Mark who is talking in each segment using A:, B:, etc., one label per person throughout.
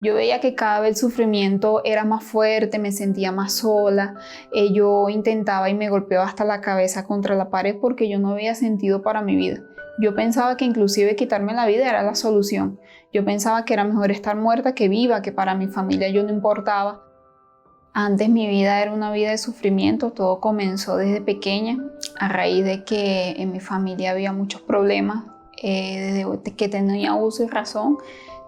A: Yo veía que cada vez el sufrimiento era más fuerte, me sentía más sola. Yo intentaba y me golpeaba hasta la cabeza contra la pared porque yo no veía sentido para mi vida. Yo pensaba que inclusive quitarme la vida era la solución. Yo pensaba que era mejor estar muerta que viva, que para mi familia yo no importaba. Antes mi vida era una vida de sufrimiento, todo comenzó desde pequeña, a raíz de que en mi familia había muchos problemas, desde que tenía uso y razón.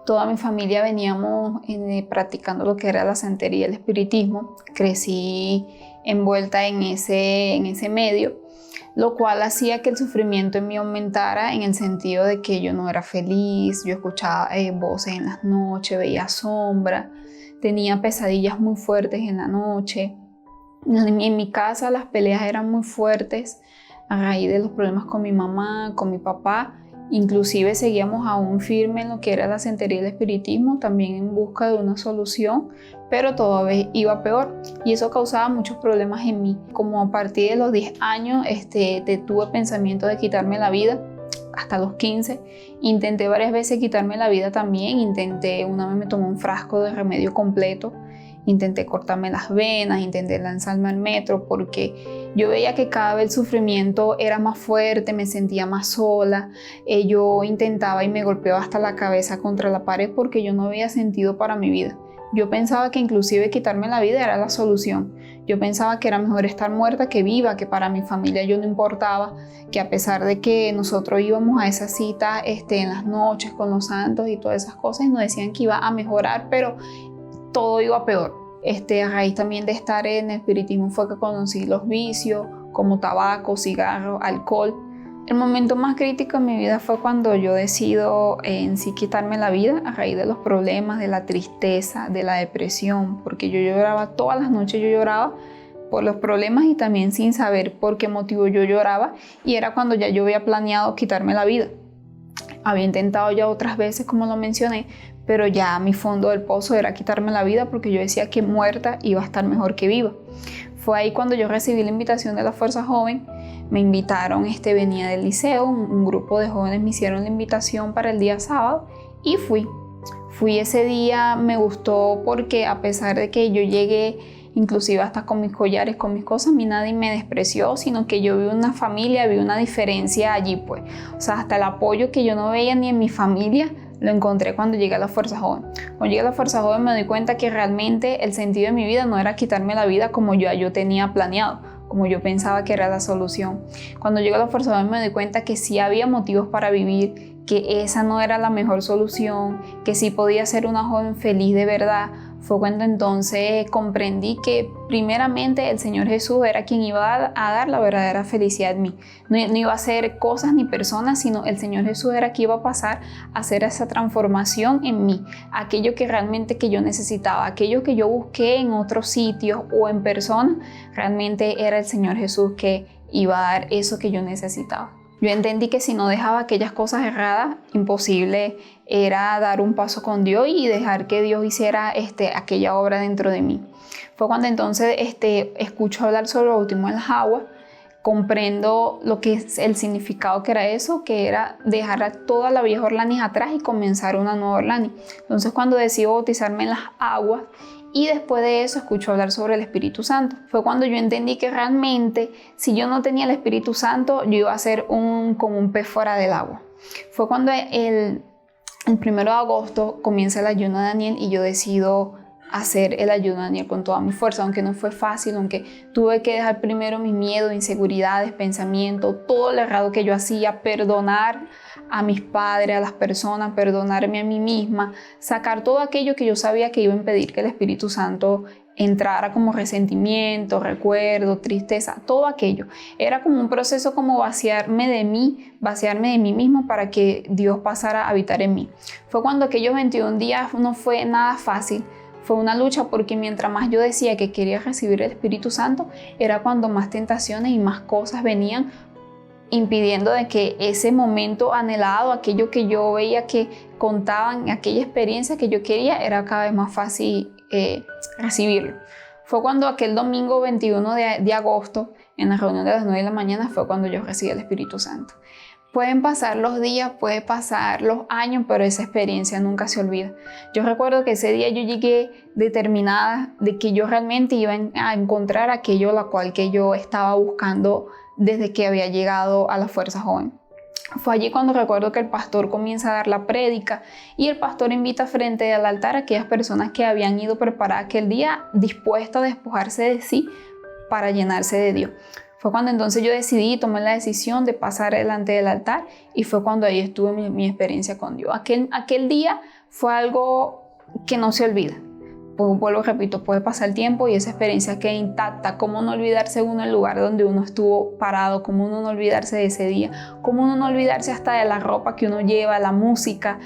A: Toda mi familia veníamos practicando lo que era la santería y el espiritismo. Crecí envuelta en ese medio, lo cual hacía que el sufrimiento en mí aumentara en el sentido de que yo no era feliz, yo escuchaba voces en las noches, veía sombras, tenía pesadillas muy fuertes en la noche. En mi casa las peleas eran muy fuertes a raíz de los problemas con mi mamá, con mi papá. Inclusive seguíamos aún firme en lo que era la santería y el espiritismo, también en busca de una solución, pero todo iba peor y eso causaba muchos problemas en mí. Como a partir de los 10 años tuve pensamiento de quitarme la vida, hasta los 15. Intenté varias veces quitarme la vida también. Una vez me tomé un frasco de remedio completo. Intenté cortarme las venas, intenté lanzarme al metro porque yo veía que cada vez el sufrimiento era más fuerte, me sentía más sola. Yo intentaba y me golpeaba hasta la cabeza contra la pared porque yo no veía sentido para mi vida. Yo pensaba que inclusive quitarme la vida era la solución. Yo pensaba que era mejor estar muerta que viva, que para mi familia yo no importaba, que a pesar de que nosotros íbamos a esa cita en las noches con los santos y todas esas cosas, nos decían que iba a mejorar, pero todo iba peor. A raíz también de estar en el espiritismo fue que conocí los vicios como tabaco, cigarro, alcohol. El momento más crítico en mi vida fue cuando yo decido en sí quitarme la vida a raíz de los problemas, de la tristeza, de la depresión, porque yo lloraba todas las noches, yo lloraba por los problemas y también sin saber por qué motivo yo lloraba, y era cuando ya yo había planeado quitarme la vida. Había intentado ya otras veces, como lo mencioné, pero ya mi fondo del pozo era quitarme la vida porque yo decía que muerta iba a estar mejor que viva. Fue ahí cuando yo recibí la invitación de la Fuerza Joven. Me invitaron, venía del liceo, un grupo de jóvenes me hicieron la invitación para el día sábado y fui. Fui ese día, me gustó porque a pesar de que yo llegué inclusive hasta con mis collares, con mis cosas, a mí nadie me despreció, sino que yo vi una familia, vi una diferencia allí, pues. O sea, hasta el apoyo que yo no veía ni en mi familia, lo encontré cuando llegué a la Fuerza Joven. Cuando llegué a la Fuerza Joven me di cuenta que realmente el sentido de mi vida no era quitarme la vida como yo tenía planeado, como yo pensaba que era la solución. Cuando llegué a la Fuerza Joven me di cuenta que sí había motivos para vivir, que esa no era la mejor solución, que sí podía ser una joven feliz de verdad. Fue cuando entonces comprendí que primeramente el Señor Jesús era quien iba a dar la verdadera felicidad en mí. No iba a ser cosas ni personas, sino el Señor Jesús era quien iba a pasar a hacer esa transformación en mí. Aquello que realmente que yo necesitaba, aquello que yo busqué en otros sitios o en personas, realmente era el Señor Jesús que iba a dar eso que yo necesitaba. Yo entendí que si no dejaba aquellas cosas erradas, imposible era dar un paso con Dios y dejar que Dios hiciera aquella obra dentro de mí. Fue cuando entonces escucho hablar sobre el bautismo en las aguas, comprendo lo que es el significado que era eso, que era dejar toda la vieja Orlanis atrás y comenzar una nueva Orlanis. Entonces cuando decido bautizarme en las aguas, y después de eso escucho hablar sobre el Espíritu Santo. Fue cuando yo entendí que realmente si yo no tenía el Espíritu Santo, yo iba a ser como un pez fuera del agua. Fue cuando el 1 de agosto comienza el ayuno de Daniel y yo decido hacer el ayuno de Daniel con toda mi fuerza, aunque no fue fácil, aunque tuve que dejar primero mis miedos, inseguridades, pensamientos, todo lo errado que yo hacía, perdonar a mis padres, a las personas, perdonarme a mí misma, sacar todo aquello que yo sabía que iba a impedir que el Espíritu Santo entrara, como resentimiento, recuerdo, tristeza, todo aquello. Era como un proceso como vaciarme de mí mismo para que Dios pasara a habitar en mí. Fue cuando aquellos 21 días no fue nada fácil. Fue una lucha porque mientras más yo decía que quería recibir el Espíritu Santo, era cuando más tentaciones y más cosas venían impidiendo de que ese momento anhelado, aquello que yo veía que contaban, aquella experiencia que yo quería, era cada vez más fácil recibirlo. Fue cuando aquel domingo 21 de agosto, en la reunión de las 9 de la mañana, fue cuando yo recibí el Espíritu Santo. Pueden pasar los días, puede pasar los años, pero esa experiencia nunca se olvida. Yo recuerdo que ese día yo llegué determinada de que yo realmente iba a encontrar aquello la cual que yo estaba buscando desde que había llegado a la Fuerza Joven. Fue allí cuando recuerdo que el pastor comienza a dar la prédica y el pastor invita frente al altar a aquellas personas que habían ido preparadas aquel día dispuestas a despojarse de sí para llenarse de Dios. Fue cuando entonces yo tomé la decisión de pasar delante del altar y fue cuando ahí estuve mi experiencia con Dios. Aquel día fue algo que no se olvida. Pues vuelvo, repito, puede pasar el tiempo y esa experiencia queda intacta. ¿Cómo no olvidarse uno del lugar donde uno estuvo parado? ¿Cómo uno no olvidarse de ese día? ¿Cómo uno no olvidarse hasta de la ropa que uno lleva, la música?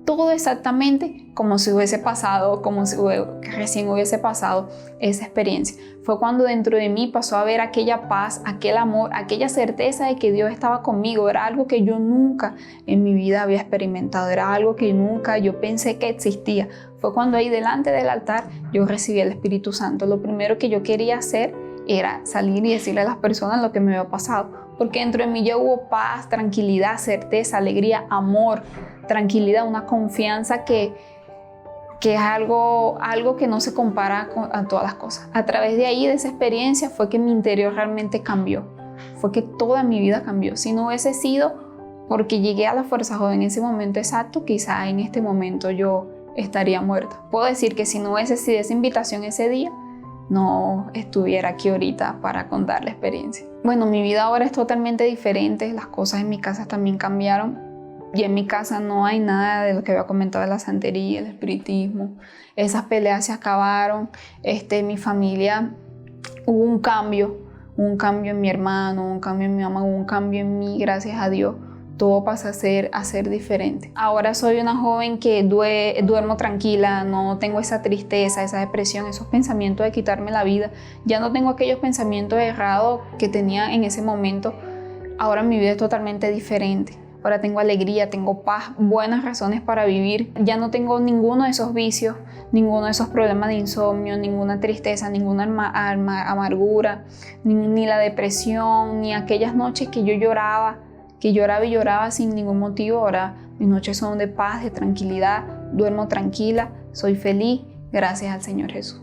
A: Todo exactamente como si hubiese pasado, como si recién hubiese pasado esa experiencia. Fue cuando dentro de mí pasó a ver aquella paz, aquel amor, aquella certeza de que Dios estaba conmigo. Era algo que yo nunca en mi vida había experimentado, era algo que nunca yo pensé que existía. Fue cuando ahí delante del altar yo recibí el Espíritu Santo. Lo primero que yo quería hacer era salir y decirle a las personas lo que me había pasado, porque dentro de mí ya hubo paz, tranquilidad, certeza, alegría, amor, tranquilidad, una confianza que es algo que no se compara a todas las cosas. A través de ahí, de esa experiencia, fue que mi interior realmente cambió, fue que toda mi vida cambió. Si no hubiese sido porque llegué a la Fuerza Joven en ese momento exacto, quizá en este momento yo estaría muerta. Puedo decir que si no hubiese sido esa invitación ese día, no estuviera aquí ahorita para contar la experiencia. Bueno, mi vida ahora es totalmente diferente, las cosas en mi casa también cambiaron. Y en mi casa no hay nada de lo que había comentado de la santería, el espiritismo. Esas peleas se acabaron. Mi familia, hubo un cambio en mi hermano, un cambio en mi mamá, hubo un cambio en mí, gracias a Dios. Todo pasa a ser diferente. Ahora soy una joven que duermo tranquila, no tengo esa tristeza, esa depresión, esos pensamientos de quitarme la vida. Ya no tengo aquellos pensamientos errados que tenía en ese momento. Ahora mi vida es totalmente diferente. Ahora tengo alegría, tengo paz, buenas razones para vivir. Ya no tengo ninguno de esos vicios, ninguno de esos problemas de insomnio, ninguna tristeza, ninguna amargura, ni la depresión, ni aquellas noches que yo lloraba y lloraba sin ningún motivo. Ahora mis noches son de paz, de tranquilidad, duermo tranquila, soy feliz, gracias al Señor Jesús.